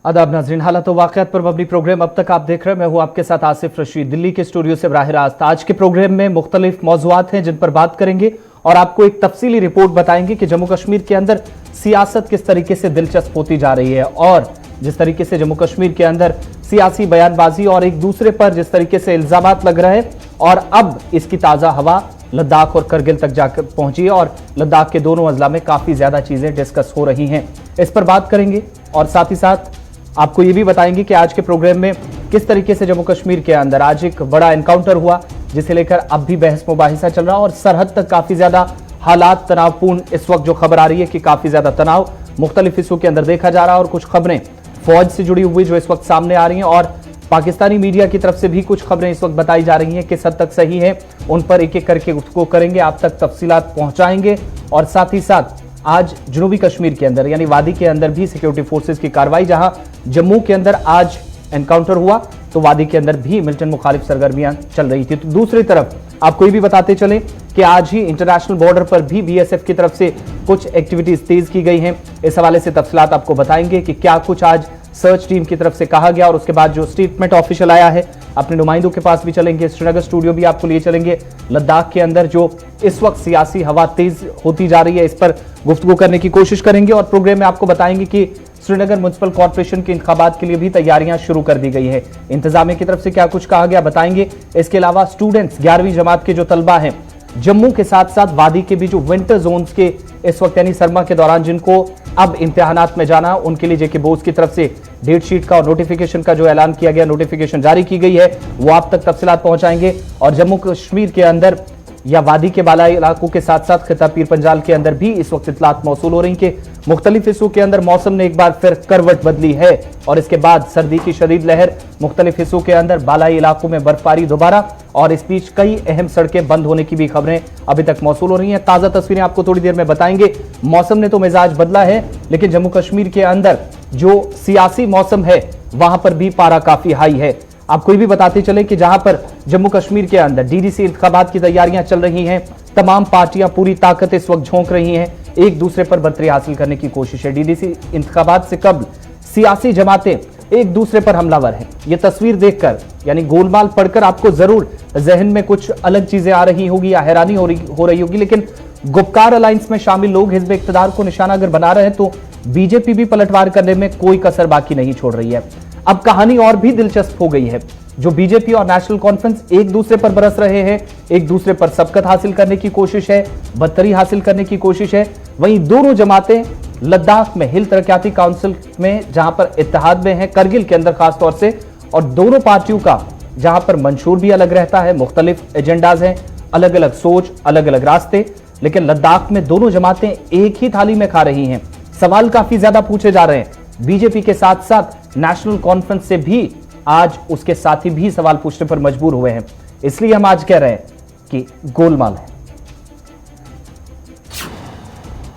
आदाब नाज़रीन, हालात व वाक़यात पर मबनी प्रोग्राम अब तक आप देख रहे हैं। मैं हूं आपके साथ आसिफ रशीद, दिल्ली के स्टूडियो से बराह रास्त। आज के प्रोग्राम में मुख्तलिफ मौज़ूआत हैं जिन पर बात करेंगे और आपको एक तफसीली रिपोर्ट बताएंगे कि जम्मू कश्मीर के अंदर सियासत किस तरीके से दिलचस्प होती जा रही है और जिस तरीके से जम्मू कश्मीर के अंदर सियासी बयानबाजी और एक दूसरे पर जिस तरीके से इल्जामात लग रहे हैं और अब इसकी ताज़ा हवा लद्दाख और करगिल तक जाकर पहुंची है और लद्दाख के दोनों अजला में काफ़ी ज़्यादा चीज़ें डिस्कस हो रही हैं। इस पर बात करेंगे और साथ ही साथ आपको ये भी बताएंगे कि आज के प्रोग्राम में किस तरीके से जम्मू कश्मीर के अंदर आज एक बड़ा एनकाउंटर हुआ जिसे लेकर अब भी बहस मुबाहिसा चल रहा है और सरहद तक काफ़ी ज़्यादा हालात तनावपूर्ण इस वक्त जो खबर आ रही है कि काफ़ी ज़्यादा तनाव मुख्तलिफ हिस्सों के अंदर देखा जा रहा है और कुछ खबरें फौज से जुड़ी हुई जो इस वक्त सामने आ रही हैं और पाकिस्तानी मीडिया की तरफ से भी कुछ खबरें इस वक्त बताई जा रही हैं किस हद तक सही है, उन पर एक एक करके उसको करेंगे, आप तक तफसीलात पहुंचाएंगे। और साथ ही साथ आज जनूबी कश्मीर के अंदर यानी वादी के अंदर भी सिक्योरिटी फोर्सेस की कार्रवाई, जहां जम्मू के अंदर आज एनकाउंटर हुआ तो वादी के अंदर भी मिलिटेंट मुखालिफ सरगर्मियां चल रही थी। तो दूसरी तरफ आपको ये भी बताते चले कि आज ही इंटरनेशनल बॉर्डर पर भी बीएसएफ की तरफ से कुछ एक्टिविटीज तेज की गई हैं। इस हवाले से तफसीलात आपको बताएंगे कि क्या कुछ आज सर्च टीम की तरफ से कहा गया और उसके बाद जो स्टेटमेंट ऑफिशियल आया है। अपने नुमाइंदों के पास भी चलेंगे, श्रीनगर स्टूडियो भी आपको लिए चलेंगे। लद्दाख के अंदर जो इस वक्त सियासी हवा तेज होती जा रही है इस पर गुफ्तगू करने की कोशिश करेंगे और प्रोग्राम में आपको बताएंगे कि श्रीनगर म्युनिसिपल कॉर्पोरेशन के इंतखाबात के लिए भी तैयारियां शुरू कर दी गई है। इंतजामिया की तरफ से क्या कुछ कहा गया बताएंगे। इसके अलावा स्टूडेंट्स 11वीं जमात के जो तलबा हैं जम्मू के साथ साथ वादी के भी जो विंटर जोन्स के इस वक्त यानी सरमा के दौरान जिनको अब इम्तिहानात में जाना, उनके लिए जेके बोर्ड की तरफ से डेट शीट का और नोटिफिकेशन का जो ऐलान किया गया, नोटिफिकेशन जारी की गई है, वो आप तक तफसीलात पहुंचाएंगे। और जम्मू कश्मीर के अंदर या वादी के बालाई इलाकों के साथ साथ खिता पीर पंजाल के अंदर भी इस वक्त इतलात मौसूल हो रही कि मुख्तलिफ हिस्सों के अंदर मौसम ने एक बार फिर करवट बदली है और इसके बाद सर्दी की शदीद लहर, मुख्तलिफ हिस्सों के अंदर बालाई इलाकों में बर्फबारी दोबारा और इस बीच कई अहम सड़कें बंद होने की भी खबरें अभी तक मौसूल हो रही हैं। ताज़ा तस्वीरें आपको थोड़ी देर में बताएंगे। मौसम ने तो मिजाज बदला है लेकिन जम्मू कश्मीर के अंदर जो सियासी मौसम है वहां पर भी पारा काफी हाई है। आपको ये भी बताते चले कि जहां पर जम्मू कश्मीर के अंदर डीडीसी इंतखाबात की तैयारियां चल रही हैं, तमाम पार्टियां पूरी ताकत इस वक्त झोंक रही हैं, एक दूसरे पर बर्तरी हासिल करने की कोशिश है। डीडीसी इंतखाबात से कबल सियासी जमातें एक दूसरे पर हमलावर हैं। ये तस्वीर देखकर यानी गोलमाल पढ़कर आपको जरूर जहन में कुछ अलग चीजें आ रही होगी या हैरानी हो रही होगी, लेकिन गुपकार अलायंस में शामिल लोग हिज़्ब इक़्तिदार को निशाना अगर बना रहे हैं तो बीजेपी भी पलटवार करने में कोई कसर बाकी नहीं छोड़ रही है। अब कहानी और भी दिलचस्प हो गई है। जो बीजेपी और नेशनल कॉन्फ्रेंस एक दूसरे पर बरस रहे हैं, एक दूसरे पर सबकत हासिल करने की कोशिश है, बदतरी हासिल करने की कोशिश है, वहीं दोनों जमातें लद्दाख में हिल तरक्याती काउंसिल में जहां पर इत्तेहाद में है, करगिल के अंदर खास तौर से, और दोनों पार्टियों का जहां पर मंशूर भी अलग रहता है, मुख्तलिफ एजेंडाज हैं, अलग अलग सोच, अलग अलग रास्ते, लेकिन लद्दाख में दोनों जमातें एक ही थाली में खा रही हैं। सवाल काफी ज्यादा पूछे जा रहे हैं। बीजेपी के साथ साथ नेशनल कॉन्फ्रेंस से भी आज उसके साथी भी सवाल पूछने पर मजबूर हुए हैं। इसलिए हम आज कह रहे हैं कि गोलमाल है।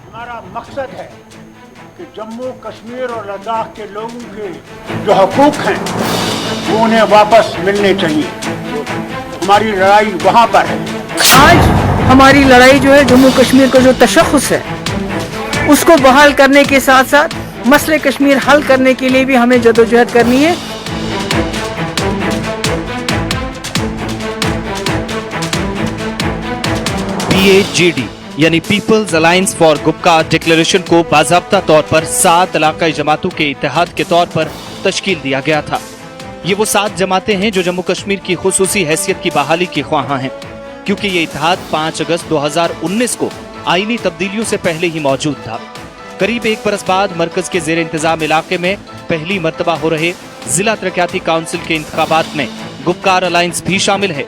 हमारा मकसद है कि जम्मू कश्मीर और लद्दाख के लोगों के जो हकूक हैं वो उन्हें वापस मिलने चाहिए। हमारी लड़ाई वहां पर है। आज हमारी लड़ाई जो है जम्मू कश्मीर का जो तशख़्ख़ुस है उसको बहाल करने के साथ साथ मसले कश्मीर हल करने के लिए भी हमें जदोजहद करनी है। PAGD यानी Peoples Alliance for Gupkar declaration को बाज़ाब्ता तौर पर 7 इलाकाई जमातों के इत्तेहाद के तौर पर तश्कील दिया गया था। ये वो 7 जमातें हैं जो जम्मू कश्मीर की खुसूसी हैसियत की बहाली की ख्वाहां हैं, क्योंकि ये इत्तेहाद 5 अगस्त 2019 को आईनी तब्दीलियों से पहले ही मौजूद था। करीब 1 बरस बाद मरकज के जेर इंतजाम इलाके में पहली मर्तबा हो रहे जिला तरक्याती काउंसिल के इंतखाबात में गुपकार अलायंस भी शामिल है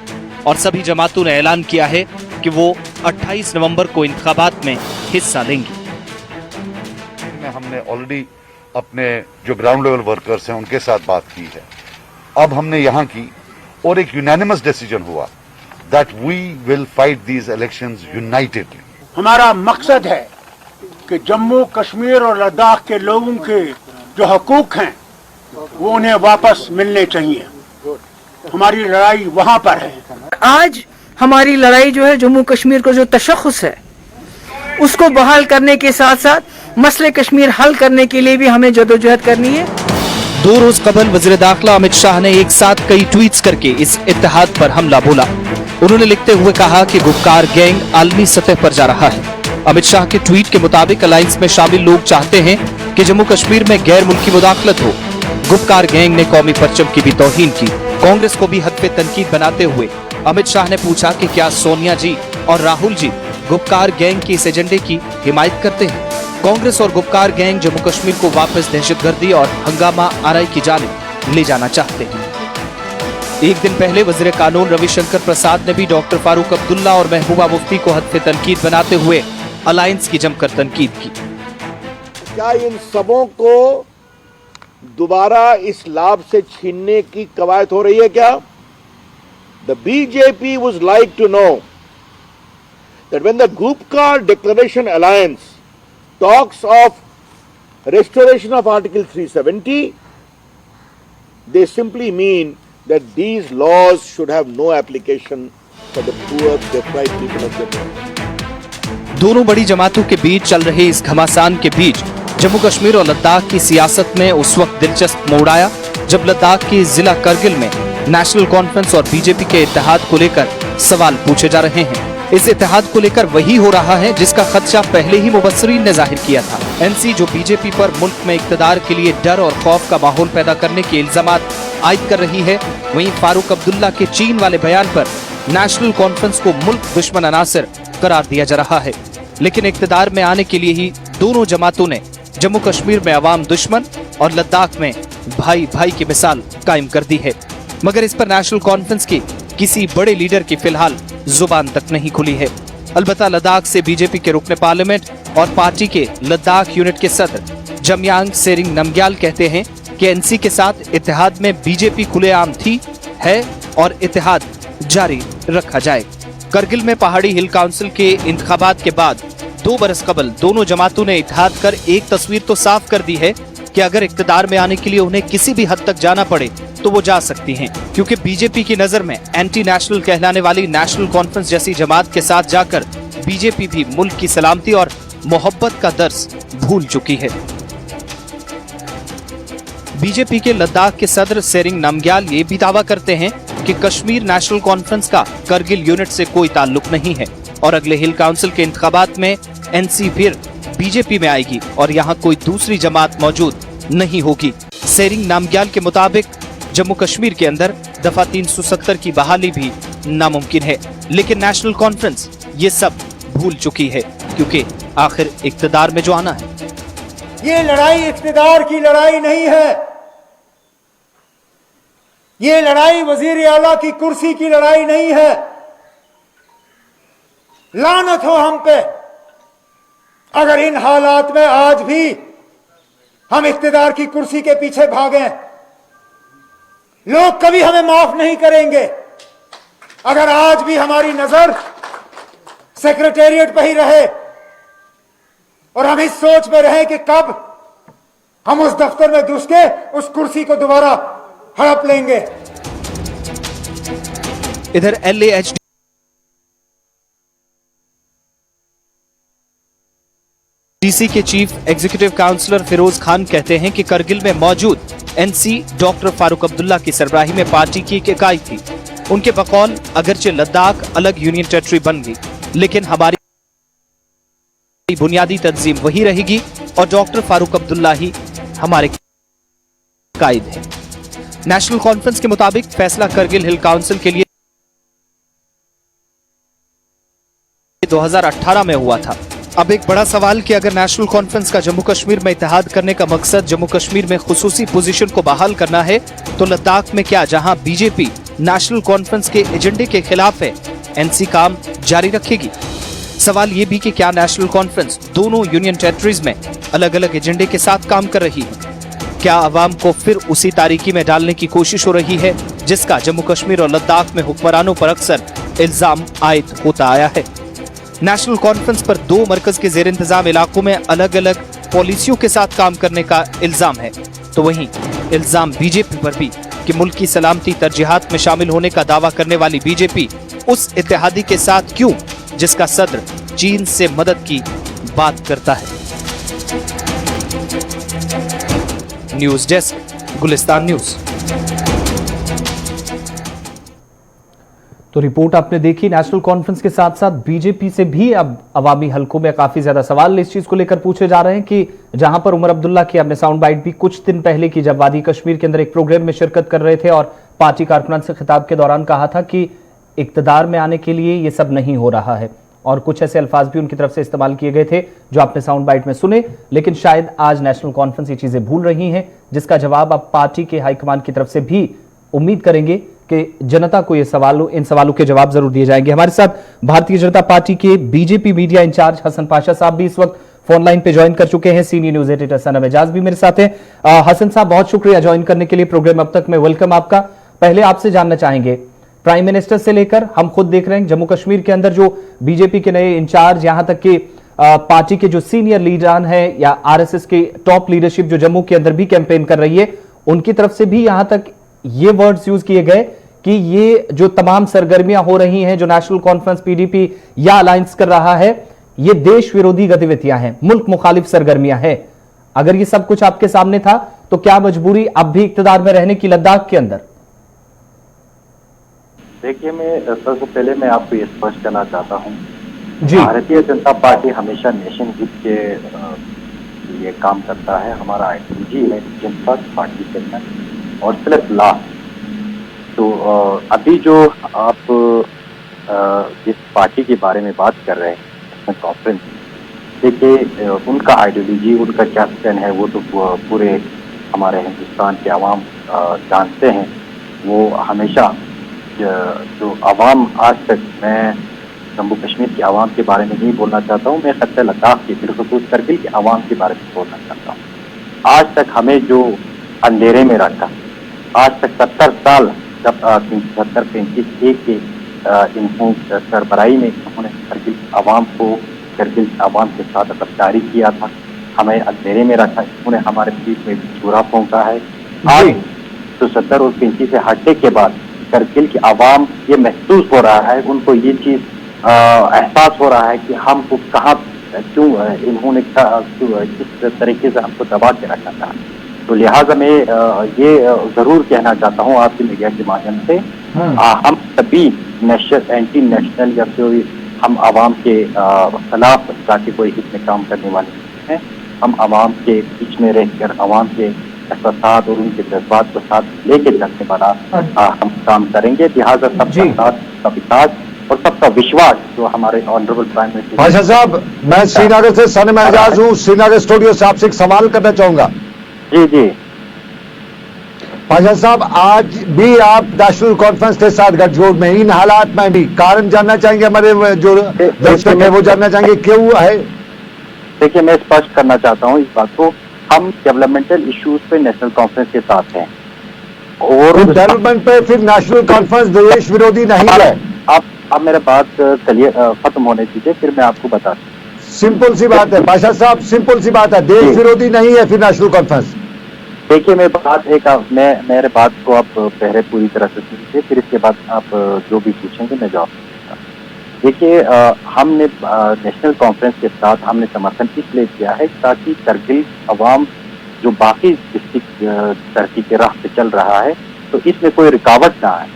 और सभी जमातों ने ऐलान किया है कि वो 28 नवंबर को इंतखाबात में हिस्सा लेंगी। हमने ऑलरेडी अपने जो ग्राउंड लेवल वर्कर्स हैं उनके साथ बात की है। अब हमने यहाँ की और एक यूनानिमस डिसीजन हुआ that we will fight these elections unitedly. हमारा मकसद है कि जम्मू कश्मीर और लद्दाख के लोगों के जो हकूक हैं वो उन्हें वापस मिलने चाहिए। हमारी लड़ाई वहां पर है। आज हमारी लड़ाई जो है जम्मू कश्मीर का जो तशख़्ख़ुस है उसको बहाल करने के साथ साथ मसले कश्मीर हल करने के लिए भी हमें जदोजहद करनी है। 2 रोज कबल वजीर दाखिला अमित शाह ने एक साथ कई ट्वीट्स करके इस इत्तेहाद पर हमला बोला। उन्होंने लिखते हुए कहा कि गुपकार गैंग आलमी सतह पर जा रहा है। अमित शाह के ट्वीट के मुताबिक अलायंस में शामिल लोग चाहते हैं कि जम्मू कश्मीर में गैर मुल्की मुदाखलत हो। गुपकार गैंग ने कौमी परचम की भी तौहीन की। कांग्रेस को भी हद पे तनकीद बनाते हुए अमित शाह ने पूछा कि क्या सोनिया जी और राहुल जी गुपकार गैंग के इस एजेंडे की हिमायत करते हैं। कांग्रेस और गुपकार गैंग जम्मू कश्मीर को वापस दहशतगर्दी और हंगामा आराई की जानिब ले जाना चाहते हैं। एक दिन पहले वजीर कानून रविशंकर प्रसाद ने भी डॉक्टर फारूक अब्दुल्ला और महबूबा मुफ्ती को हद पे तनकीद बनाते हुए अलायंस की जमकर तनकीद की। क्या इन सबों को दोबारा इस लाभ से छीनने की कवायद हो रही है क्या? The BJP would like to know that when the Gupkar Declaration Alliance talks of restoration of Article 370, they simply mean that these laws should have no application for the poor, deprived people of Jammu. दोनों बड़ी जमातों के बीच चल रहे इस घमासान के बीच जम्मू कश्मीर और लद्दाख की सियासत में उस वक्त दिलचस्प मोड़ आया जब लद्दाख के जिला करगिल में नेशनल कॉन्फ्रेंस और बीजेपी के इत्तेहाद को लेकर सवाल पूछे जा रहे हैं। इस इत्तेहाद को लेकर वही हो रहा है जिसका खदशा पहले ही मुबस्सरीन ने जाहिर किया था। एनसी जो बीजेपी पर मुल्क में इक्तदार के लिए डर और खौफ का माहौल पैदा करने के इल्जामात आयद कर रही है, वहीं फारूक अब्दुल्ला के चीन वाले बयान पर नेशनल कॉन्फ्रेंस को मुल्क दुश्मन अनासर करार दिया जा रहा है। लेकिन इक्तदार में आने के लिए ही दोनों जमातों ने जम्मू कश्मीर में अवाम दुश्मन और लद्दाख में भाई भाई की मिसाल कायम कर दी है। मगर इस पर नेशनल कॉन्फ्रेंस के किसी बड़े लीडर की फिलहाल जुबान तक नहीं खुली है। अलबत्ता लद्दाख से बीजेपी के रुकने पार्लियामेंट और पार्टी के लद्दाख यूनिट के सदर जमयांग सेरिंग नमग्याल कहते हैं कि एनसी के साथ इत्तेहाद में बीजेपी खुलेआम थी, है और इत्तेहाद जारी रखा जाए। करगिल में पहाड़ी हिल काउंसिल के इंतखाबात के बाद 2 बरस कबल दोनों जमातों ने इत्तेहाद कर एक तस्वीर तो साफ कर दी है कि अगर इक्तदार में आने के लिए उन्हें किसी भी हद तक जाना पड़े तो वो जा सकती हैं, क्योंकि बीजेपी की नजर में एंटी नेशनल कहलाने वाली नेशनल कॉन्फ्रेंस जैसी जमात के साथ जाकर बीजेपी भी मुल्क की सलामती और मोहब्बत का दर्स भूल चुकी है। बीजेपी के लद्दाख के सदर सेरिंग नमग्याल ये भी दावा करते हैं कि कश्मीर नेशनल कॉन्फ्रेंस का करगिल यूनिट से कोई ताल्लुक नहीं है और अगले हिल काउंसिल के इंतखाबात में एनसी फिर बीजेपी में आएगी और यहाँ कोई दूसरी जमात मौजूद नहीं होगी। सेरिंग नामग्याल के मुताबिक जम्मू कश्मीर के अंदर दफा 370 की बहाली भी नामुमकिन है, लेकिन नेशनल कॉन्फ्रेंस ये सब भूल चुकी है, क्योंकि आखिर इक्तदार में जो आना है। ये लड़ाई इक्तदार की लड़ाई नहीं है, ये लड़ाई वजीर आला की कुर्सी की लड़ाई नहीं है। लानत हो हम पे अगर इन हालात में आज भी हम इक्तदार की कुर्सी के पीछे भागें। लोग कभी हमें माफ नहीं करेंगे अगर आज भी हमारी नजर सेक्रेटेरिएट पर ही रहे और हम इस सोच में रहे कि कब हम उस दफ्तर में घुस के उस कुर्सी को दोबारा हड़प लेंगे। इधर LAHD डीसी के chief executive councillor Firoz Khan कहते हैं कि करगिल में मौजूद एनसी डॉक्टर फारूक अब्दुल्ला की सरबराही में पार्टी की एक इकाई थी। उनके बकौल अगरचे लद्दाख अलग यूनियन टेरिटरी बन गई, लेकिन हमारी बुनियादी तंजीम वही रहेगी और डॉक्टर फारूक अब्दुल्ला ही हमारे कायद है। नेशनल कॉन्फ्रेंस के मुताबिक फैसला करगिल हिल काउंसिल के लिए 2018 में हुआ था। अब एक बड़ा सवाल कि अगर नेशनल कॉन्फ्रेंस का जम्मू कश्मीर में इत्तेहाद करने का मकसद जम्मू कश्मीर में खुसूसी पोजीशन को बहाल करना है, तो लद्दाख में क्या, जहां बीजेपी नेशनल कॉन्फ्रेंस के एजेंडे के खिलाफ है, एनसी काम जारी रखेगी? सवाल ये भी कि क्या नेशनल कॉन्फ्रेंस दोनों यूनियन टेरिटरीज में अलग अलग एजेंडे के साथ काम कर रही है? क्या अवाम को फिर उसी तारीकी में डालने की कोशिश हो रही है जिसका जम्मू कश्मीर और लद्दाख में हुक्मरानों पर अक्सर इल्जाम आयद होता आया है? नेशनल कॉन्फ्रेंस पर 2 मरकज के जेर इंतजाम इलाकों में अलग अलग पॉलिसियों के साथ काम करने का इल्जाम है, तो वहीं इल्जाम बीजेपी पर भी कि मुल्क की सलामती तरजीहात में शामिल होने का दावा करने वाली बीजेपी उस इत्तेहादी के साथ क्यों जिसका सदर चीन से मदद की बात करता है। News desk, Gulistan news. तो रिपोर्ट आपने देखी। नेशनल कॉन्फ्रेंस के साथ साथ बीजेपी से भी अब अवामी हलकों में काफी ज्यादा सवाल इस चीज को लेकर पूछे जा रहे हैं कि जहां पर उमर अब्दुल्ला की आपने साउंड बाइट भी कुछ दिन पहले की, जब वादी कश्मीर के अंदर एक प्रोग्राम में शिरकत कर रहे थे और पार्टी कारकुनान से खिताब के दौरान कहा था कि इक्तदार में आने के लिए ये सब नहीं हो रहा है, और कुछ ऐसे अल्फाज भी उनकी तरफ से इस्तेमाल किए गए थे जो आपने साउंड बाइट में सुने। लेकिन शायद आज नेशनल कॉन्फ्रेंस ये चीजें भूल रही हैं, जिसका जवाब अब पार्टी के हाईकमान की तरफ से भी उम्मीद करेंगे कि जनता को इन सवालों के जवाब जरूर दिए जाएंगे। हमारे साथ भारतीय जनता पार्टी के BJP media incharge Hasan Pasha साहब भी इस वक्त फोन लाइन पे ज्वाइन कर चुके हैं। सीनियर न्यूज एडिटर सनम एजाज भी मेरे साथ हैं। हसन साहब, बहुत शुक्रिया ज्वाइन करने के लिए प्रोग्राम अब तक में। वेलकम आपका। पहले आपसे जानना चाहेंगे, प्राइम मिनिस्टर से लेकर हम खुद देख रहे हैं जम्मू कश्मीर के अंदर जो बीजेपी के नए इंचार्ज, यहां तक कि पार्टी के जो सीनियर लीडर हैं या आरएसएस की टॉप लीडरशिप जो जम्मू के अंदर भी कैंपेन कर रही है, उनकी तरफ से भी यहां तक ये वर्ड्स यूज किए गए कि ये जो तमाम सरगर्मियां हो रही हैं, जो नेशनल कॉन्फ्रेंस पीडीपी या अलायंस कर रहा है, ये देश विरोधी गतिविधियां हैं, मुल्क मुखालिफ सरगर्मियां हैं। अगर ये सब कुछ आपके सामने था तो क्या मजबूरी अब भी इक्तदार में रहने की लद्दाख के अंदर? देखिए, मैं सबसे पहले मैं आपको ये स्पष्ट करना चाहता हूँ, भारतीय जनता पार्टी हमेशा नेशन हित के लिए काम करता है। हमारा आइडियोलॉजी है जनता पार्टी के अंदर और सिर्फ ला। तो अभी जो आप जिस पार्टी के बारे में बात कर रहे हैं कॉन्फ्रेंस, देखिए उनका आइडियोलॉजी, उनका क्या स्टैंड है वो तो पूरे हमारे हिंदुस्तान के आवाम जानते हैं। वो हमेशा जो आवाम, आज तक मैं जम्मू कश्मीर के आवाम के बारे में नहीं बोलना चाहता हूँ, मैं खत्ते लद्दाख के बिलखुसूस करगिल के आवाम के बारे में बोलना चाहता हूँ। आज तक हमें जो अंधेरे में रखा, आज तक 70 साल जब 73-35 एक के इन्हों सरबराही में उन्होंने करगिल आवाम को, करगिल आवाम के साथ गद्दारी किया था, हमें अंधेरे में रखा, उन्होंने हमारे बीच में चूरा फूंका है। आज तो 70 और 35 से हटने के बाद करगिल की आवाम ये महसूस हो रहा है, उनको ये चीज एहसास हो रहा है कि हमको कहाँ, क्यों इन्होंने किस तरीके से हमको दबा के रखा था। तो लिहाजा मैं ये जरूर कहना चाहता हूँ आपकी मीडिया के माध्यम से, हम सभी एंटी नेशनल या फिर हम आवाम के खिलाफ जाके कोई हित में काम करने वाले नहीं हैं। हम आवाम के बीच में रहकर आवाम के एहसास और उनके जज्बात को साथ लेके चलने वाला हम काम करेंगे। लिहाजा सबका साथ, सबका विकास और सबका विश्वास जो हमारे ऑनरेबल प्राइम मिनिस्टर। पाशा साहब, मैं श्रीनगर से सनम एजाज हूँ, श्रीनगर स्टूडियो से आपसे एक सवाल करना चाहूंगा। जी जी पाशा साहब, आज भी आप नेशनल कॉन्फ्रेंस के साथ गठजोड़ में, इन हालात में भी कारण जानना चाहेंगे, हमारे जो दर्शक है वो जानना चाहेंगे क्यों है? देखिए, मैं स्पष्ट करना चाहता हूँ इस बात को, हम डेवलपमेंटल इश्यूज पे नेशनल कॉन्फ्रेंस के साथ हैं और डेवलपमेंट पे फिर नेशनल कॉन्फ्रेंस देश विरोधी नहीं है। आप मेरा बात चलिए खत्म होने दीजिए, फिर मैं आपको बता दूं। सिंपल सी बात है पाशा साहब, सिंपल सी बात है, देश विरोधी नहीं है फिर नेशनल कॉन्फ्रेंस। देखिए, मैं बात मेरे बात को आप पहले पूरी तरह से सुनिए, फिर इसके बाद आप जो भी पूछेंगे मैं जवाब दूंगा। देखिए, हमने नेशनल कॉन्फ्रेंस के साथ हमने समर्थन इसलिए किया है ताकि करगिल अवाम जो बाकी डिस्ट्रिक्ट तरक्की के राह पे चल रहा है तो इसमें कोई रुकावट ना आए।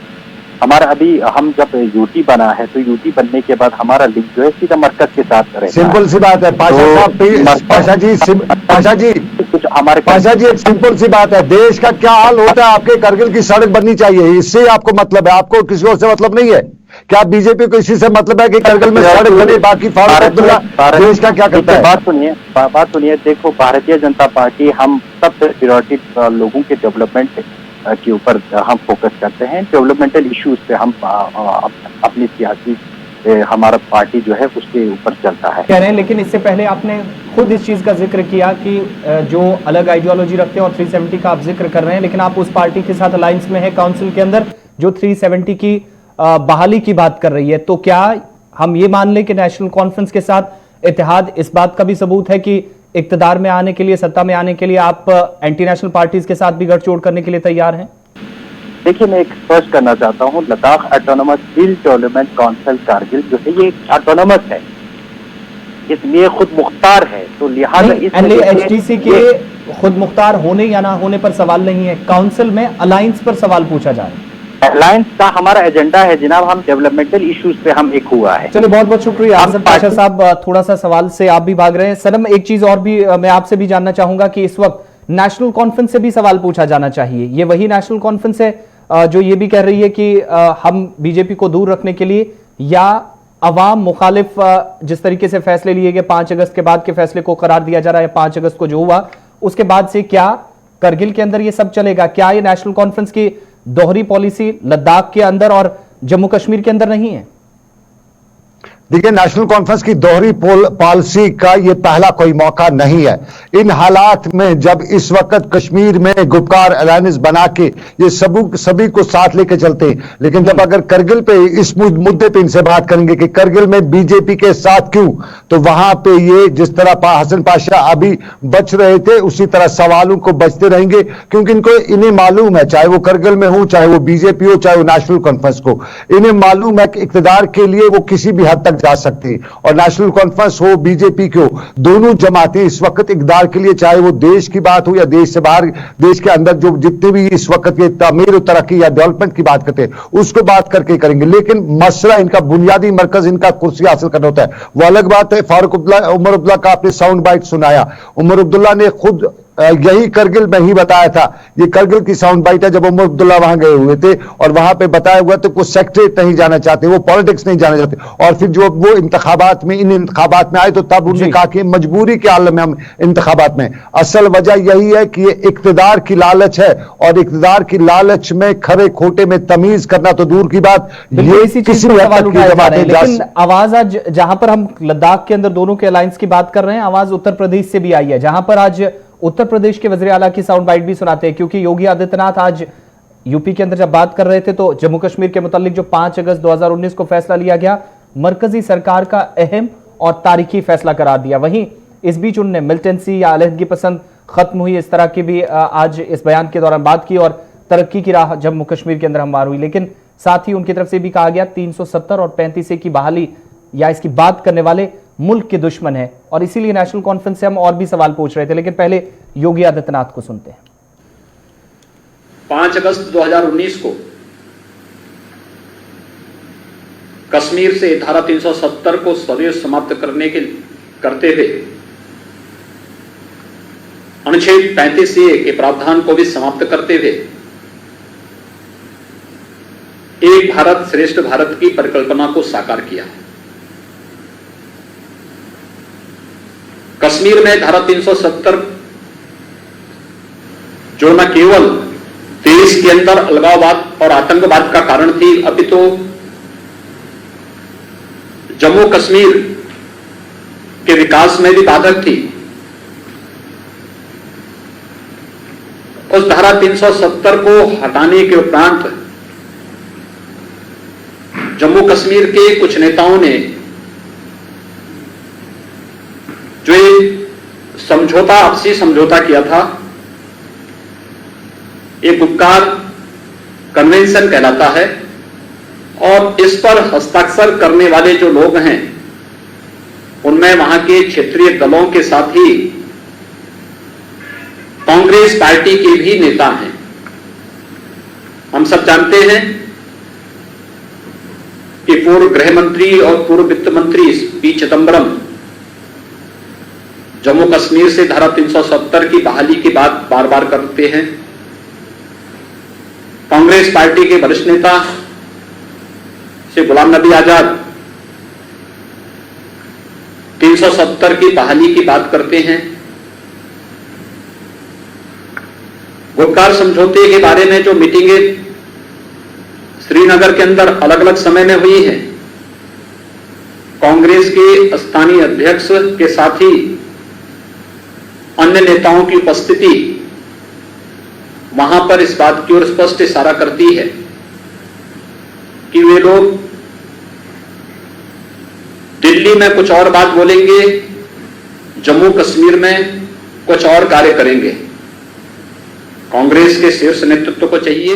हमारा अभी हम जब यूटी बना है तो यूटी बनने के बाद हमारा लिंक जो है सीधा मरकज के साथ रहेगा। सिंपल सी बात है पाशा साहब, कुछ हमारे पाशा जी, एक सिंपल सी बात है, देश का क्या हाल होता है आपके करगिल की सड़क बननी चाहिए, इससे आपको मतलब है, आपको किसी और से मतलब नहीं है क्या? बीजेपी को इसी से मतलब है कि करगिल में सड़क बने, बाकी फारूक अब्दुल्ला देश का क्या करता है? बात सुनिए, देखो भारतीय जनता पार्टी हम सबसे प्रायोरिटी लोगों के डेवलपमेंट के ऊपर हम फोकस करते हैं। डेवलपमेंटल इश्यूज पे हम अपनी सियासी हमारा पार्टी जो है उसके ऊपर चलता है कह रहे हैं। लेकिन इससे पहले आपने खुद इस चीज का जिक्र किया कि जो अलग आइडियोलॉजी रखते हैं और 370 का आप जिक्र कर रहे हैं, लेकिन आप उस पार्टी के साथ अलायंस में है काउंसिल के अंदर जो 370 की बहाली की बात कर रही है। तो क्या हम ये मान लें कि नेशनल कॉन्फ्रेंस के साथ इत्तेहाद इस बात का भी सबूत है कि इक्तदार में आने के लिए, सत्ता में आने के लिए आप एंटी नेशनल पार्टीज के साथ भी गठजोड़ करने के लिए तैयार हैं? देखिए, मैं एक स्पष्ट करना चाहता हूँ, लद्दाख ऑटोनोमस हिल डेवलपमेंट काउंसिल कारगिल जो है ये ऑटोनोमस है, इसलिए खुद मुख्तार है। तो लिहाजा एचटीसी के खुद मुख्तार होने या ना होने पर सवाल नहीं है, काउंसिल में अलायंस पर सवाल पूछा जा रहा है। अलायंस का हमारा एजेंडा है जनाब, हम डेवलपमेंटल इश्यूज पे हम एक हुआ है। चलिए बहुत बहुत शुक्रिया अफजल पाशा साहब, थोड़ा सा सवाल से आप भी भाग रहे हैं। सनम, एक चीज और भी मैं आपसे भी जानना चाहूंगा कि इस वक्त नेशनल कॉन्फ्रेंस से भी सवाल पूछा जाना चाहिए। ये वही नेशनल कॉन्फ्रेंस है जो ये भी कह रही है कि हम बीजेपी को दूर रखने के लिए, या अवाम मुखालिफ जिस तरीके से फैसले लिए गए 5 अगस्त के बाद के फैसले को करार दिया जा रहा है, 5 अगस्त को जो हुआ उसके बाद से क्या करगिल के अंदर ये सब चलेगा? क्या ये नेशनल कॉन्फ्रेंस की दोहरी पॉलिसी लद्दाख के अंदर और जम्मू कश्मीर के अंदर नहीं है? देखिए, नेशनल कॉन्फ्रेंस की दोहरी पॉलिसी का यह पहला कोई मौका नहीं है। इन हालात में जब इस वक्त कश्मीर में गुपकार अलायंस बना के ये सभी को साथ लेके चलते हैं, लेकिन जब अगर करगिल पे इस मुद्दे पे इनसे बात करेंगे कि करगिल में बीजेपी के साथ क्यों, तो वहां पे ये जिस तरह हसन पाशा अभी बच रहे थे उसी तरह सवालों को बचते रहेंगे, क्योंकि इन्हें मालूम है, चाहे वो करगिल में हो, चाहे वो बीजेपी हो, चाहे वो नेशनल कॉन्फ्रेंस को, इन्हें मालूम है कि इक्तदार के लिए वो किसी भी हद तक जा सकते हैं। और नेशनल कॉन्फ्रेंस हो, बीजेपी को, दोनों जमातें इस वक्त इक़्तिदार के लिए, चाहे वो देश की बात हो या देश से बाहर, देश के अंदर जो जितने भी इस वक्त के तामीर और तरक्की या डेवलपमेंट की बात करते हैं उसको बात करके करेंगे। लेकिन मसला इनका बुनियादी मरकज इनका कुर्सी हासिल करना होता है, वो अलग बात है। फारूक उमर अब्दुल्ला का आपने साउंड बाइट सुनाया, उमर अब्दुल्ला ने खुद यही करगिल में ही बताया था, ये करगिल की साउंड बाइट है जब उमर अब्दुल्ला वहां गए हुए थे और वहां पे बताया हुआ था वो सेक्रेटरीट नहीं जाना चाहते, वो पॉलिटिक्स नहीं जाना चाहते। और फिर जो वो इंतखाबात में, इन इंतखाबात में आए तो तब उन्होंने कहा कि मजबूरी के आलम में हम इंतखाबात में। असल वजह यही है कि ये इक्तदार की लालच है, और इक्तदार की लालच में खरे खोटे में तमीज करना तो दूर की बात, ये किसी भी हद तक जमातें। लेकिन आवाज आज जहां पर हम लद्दाख के अंदर दोनों के अलायंस की बात कर रहे हैं, आवाज उत्तर प्रदेश से भी आई है, जहां पर आज उत्तर प्रदेश के वज़ीर आला की साउंड बाइट भी सुनाते हैं, क्योंकि योगी आदित्यनाथ आज यूपी के अंदर जब बात कर रहे थे तो जम्मू कश्मीर के मुतालिक जो 5 अगस्त 2019 को फैसला लिया गया, मरकजी सरकार का अहम और तारीखी फैसला करार दिया। वहीं इस बीच उनने मिलिटेंसी या अलहदगी पसंद खत्म हुई, इस तरह की भी आज इस बयान के दौरान बात की, और तरक्की की राह जम्मू कश्मीर के अंदर हमवार हुई। लेकिन साथ ही उनकी तरफ से भी कहा गया 370 और 35 की बहाली या इसकी बात करने वाले मुल्क के दुश्मन है, और इसीलिए नेशनल कॉन्फ्रेंस से हम और भी सवाल पूछ रहे थे। लेकिन पहले योगी आदित्यनाथ को सुनते हैं। 5 अगस्त 2019 को कश्मीर से धारा 370 को सदैव समाप्त करते हुए अनुच्छेद 35A के प्रावधान को भी समाप्त करते हुए एक भारत श्रेष्ठ भारत की परिकल्पना को साकार किया। कश्मीर में धारा 370 जो न केवल देश के अंदर अलगाववाद और आतंकवाद का कारण थी, अभी तो जम्मू कश्मीर के विकास में भी बाधक थी। उस धारा 370 को हटाने के उपरांत जम्मू कश्मीर के कुछ नेताओं ने जो समझौता, आपसी समझौता किया था, एक गुपकार कन्वेंशन कहलाता है, और इस पर हस्ताक्षर करने वाले जो लोग हैं उनमें वहां के क्षेत्रीय दलों के साथ ही कांग्रेस पार्टी के भी नेता हैं। हम सब जानते हैं कि पूर्व गृह मंत्री और पूर्व वित्त मंत्री पी चिदंबरम जम्मू कश्मीर से धारा 370 की बहाली की बात बार बार करते हैं। कांग्रेस पार्टी के वरिष्ठ नेता से गुलाम नबी आजाद 370 की बहाली की बात करते हैं। गुपकार समझौते के बारे में जो मीटिंगें श्रीनगर के अंदर अलग अलग समय में हुई है, कांग्रेस के स्थानीय अध्यक्ष के साथ ही अन्य नेताओं की उपस्थिति वहां पर इस बात की ओर स्पष्ट इशारा करती है कि वे लोग दिल्ली में कुछ और बात बोलेंगे, जम्मू कश्मीर में कुछ और कार्य करेंगे। कांग्रेस के शीर्ष नेतृत्व को चाहिए।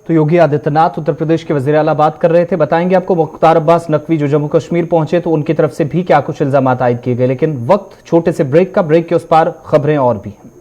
तो योगी आदित्यनाथ उत्तर प्रदेश के वजीर आला बात कर रहे थे। बताएंगे आपको मुख्तार अब्बास नकवी जो जम्मू कश्मीर पहुंचे तो उनकी तरफ से भी क्या कुछ इल्जामात आयद किए गए। लेकिन वक्त छोटे से ब्रेक का, ब्रेक के उस पार खबरें और भी हैं।